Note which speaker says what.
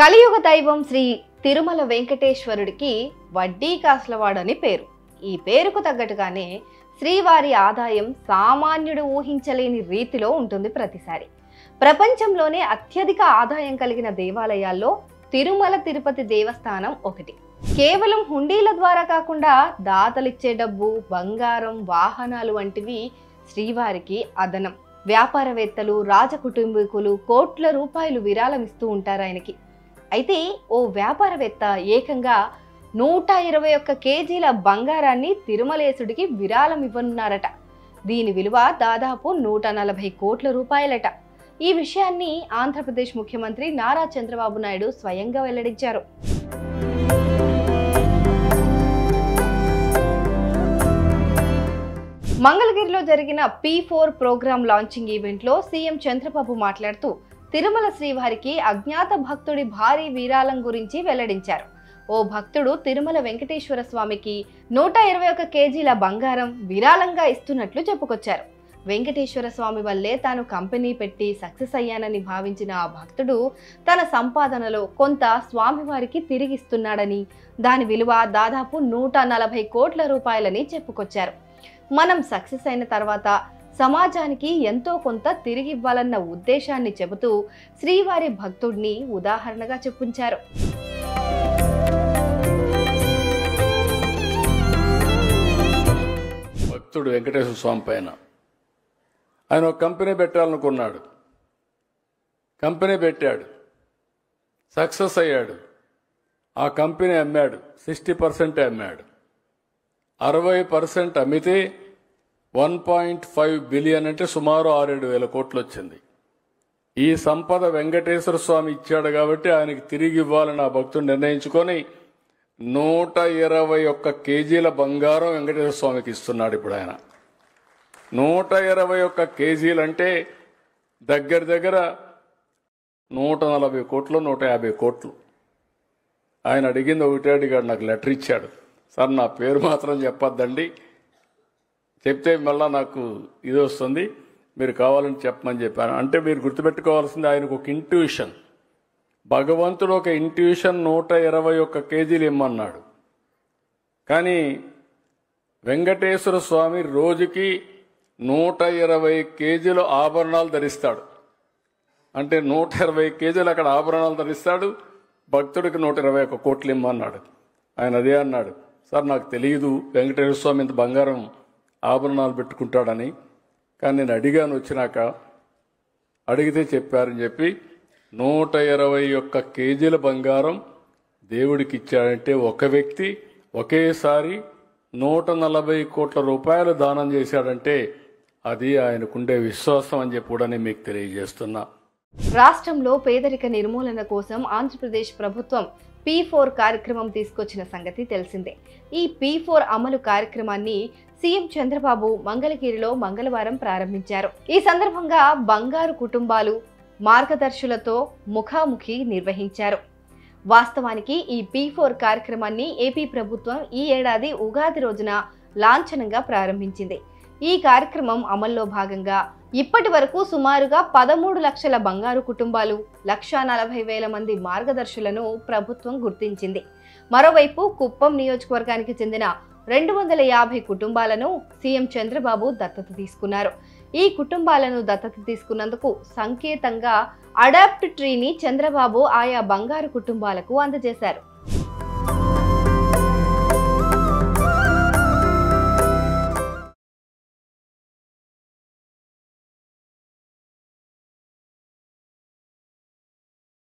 Speaker 1: కలియుగ దైవం శ్రీ తిరుమల వెంకటేశ్వరుడికి వడ్డీ కాసులవాడని పేరు. ఈ పేరుకు తగ్గట్టుగానే శ్రీవారి ఆదాయం సామాన్యుడు ఊహించలేని రీతిలో ఉంటుంది. ప్రతిసారి ప్రపంచంలోనే అత్యధిక ఆదాయం కలిగిన దేవాలయాల్లో తిరుమల తిరుపతి దేవస్థానం ఒకటి. కేవలం హుండీల ద్వారా కాకుండా దాతలిచ్చే డబ్బు, బంగారం, వాహనాలు వంటివి శ్రీవారికి అదనం. వ్యాపారవేత్తలు, రాజకుటుంబీకులు కోట్ల రూపాయలు విరాళం ఇస్తూ ఉంటారు ఆయనకి. అయితే ఓ వ్యాపారవేత్త ఏకంగా 121 కేజీల బంగారాన్ని తిరుమలేశుడికి విరాళం ఇవ్వనున్నారట. దీని విలువ దాదాపు 140 కోట్ల రూపాయలట. ఈ విషయాన్ని ఆంధ్రప్రదేశ్ ముఖ్యమంత్రి నారా చంద్రబాబు నాయుడు స్వయంగా వెల్లడించారు. మంగళగిరిలో జరిగిన P4 ప్రోగ్రామ్ లాంచింగ్ ఈవెంట్లో సీఎం చంద్రబాబు మాట్లాడుతూ తిరుమల శ్రీవారికి అజ్ఞాత భక్తుడి భారీ విరాళం గురించి వెల్లడించారు. ఓ భక్తుడు తిరుమల వెంకటేశ్వర స్వామికి 121 కేజీల బంగారం విరాళంగా ఇస్తున్నట్లు చెప్పుకొచ్చారు. వెంకటేశ్వర స్వామి వల్లే తాను కంపెనీ పెట్టి సక్సెస్ అయ్యానని భావించిన ఆ భక్తుడు తన సంపాదనలో కొంత స్వామివారికి తిరిగిస్తున్నాడని, దాని విలువ దాదాపు 140 కోట్ల రూపాయలని చెప్పుకొచ్చారు. మనం సక్సెస్ అయిన తర్వాత సమాజానికి ఎంతో కొంత తిరిగి ఇవ్వాలన్న ఉద్దేశాన్ని చెబుతూ శ్రీవారి భక్తుడిని ఉదాహరణగా చెప్పుంచారు.
Speaker 2: భక్తుడు వెంకటేశ్వర స్వామి పైన ఆయన ఒక కంపెనీ పెట్టాలనుకున్నాడు. కంపెనీ పెట్టాడు, సక్సెస్ అయ్యాడు. ఆ కంపెనీ అమ్మాడు, 60% అమ్మాడు. 60% అమ్మితే 1.5 బిలియన్ అంటే సుమారు 6-7 వేల కోట్లు వచ్చింది. ఈ సంపద వెంకటేశ్వర స్వామి ఇచ్చాడు కాబట్టి ఆయనకి తిరిగి ఇవ్వాలని ఆ భక్తుడు నిర్ణయించుకొని 121 కేజీల బంగారం వెంకటేశ్వర స్వామికి ఇస్తున్నాడు. ఇప్పుడు ఆయన 121 కేజీలు అంటే దగ్గర దగ్గర 140 కోట్లు, 150 కోట్లు. ఆయన అడిగింది ఒకటే అడిగాడు, నాకు లెటర్ ఇచ్చాడు. సార్ నా పేరు మాత్రం చెప్పొద్దండి, చెప్తే మళ్ళీ నాకు ఇది వస్తుంది, మీరు కావాలని చెప్పమని చెప్పాను. అంటే మీరు గుర్తుపెట్టుకోవాల్సింది ఆయనకు ఒక ఇంట్యూషన్, భగవంతుడు ఒక ఇంట్యూషన్ 121 కేజీలు ఇమ్మన్నాడు. కానీ వెంకటేశ్వర స్వామి రోజుకి 120 కేజీలు ఆభరణాలు ధరిస్తాడు. అంటే 120 కేజీలు అక్కడ ఆభరణాలు ధరిస్తాడు. భక్తుడికి 121 కోట్లు ఇమ్మన్నాడు. ఆయన అదే అన్నాడు, సార్ నాకు తెలియదు వెంకటేశ్వర స్వామి ఇంత బంగారం ఆభరణాలు పెట్టుకుంటాడని, కానీ నేను అడిగాను, వచ్చినాక అడిగితే చెప్పారని చెప్పి 121 కేజీల బంగారం దేవుడికి ఇచ్చాడంటే ఒక వ్యక్తి ఒకేసారి 140 కోట్ల రూపాయలు దానం చేశాడంటే అది ఆయనకుండే విశ్వాసం అని చెప్పి కూడా నేను మీకు తెలియజేస్తున్నా.
Speaker 1: రాష్ట్రంలో పేదరిక నిర్మూలన కోసం ఆంధ్రప్రదేశ్ ప్రభుత్వం P4 కార్యక్రమం తీసుకొచ్చిన సంగతి తెలిసిందే. ఈ P4 అమలు కార్యక్రమాన్ని సీఎం చంద్రబాబు మంగళగిరిలో మంగళవారం ప్రారంభించారు. ఈ సందర్భంగా బంగారు కుటుంబాలు మార్గదర్శులతో ముఖాముఖి నిర్వహించారు. వాస్తవానికి ఈ P4 కార్యక్రమాన్ని ఏపీ ప్రభుత్వం ఈ ఏడాది ఉగాది రోజున లాంఛనంగా ప్రారంభించింది. ఈ కార్యక్రమం అమల్లో భాగంగా ఇప్పటి వరకు సుమారుగా 13 లక్షల బంగారు కుటుంబాలు, 1,40,000 మంది మార్గదర్శులను ప్రభుత్వం గుర్తించింది. మరోవైపు కుప్పం నియోజకవర్గానికి చెందిన 250 కుటుంబాలను సీఎం చంద్రబాబు దత్తత తీసుకున్నారు. ఈ కుటుంబాలను దత్తత తీసుకున్నందుకు సంకేతంగా అడాప్ట్ ట్రీని చంద్రబాబు ఆయా బంగారు కుటుంబాలకు అందజేశారు.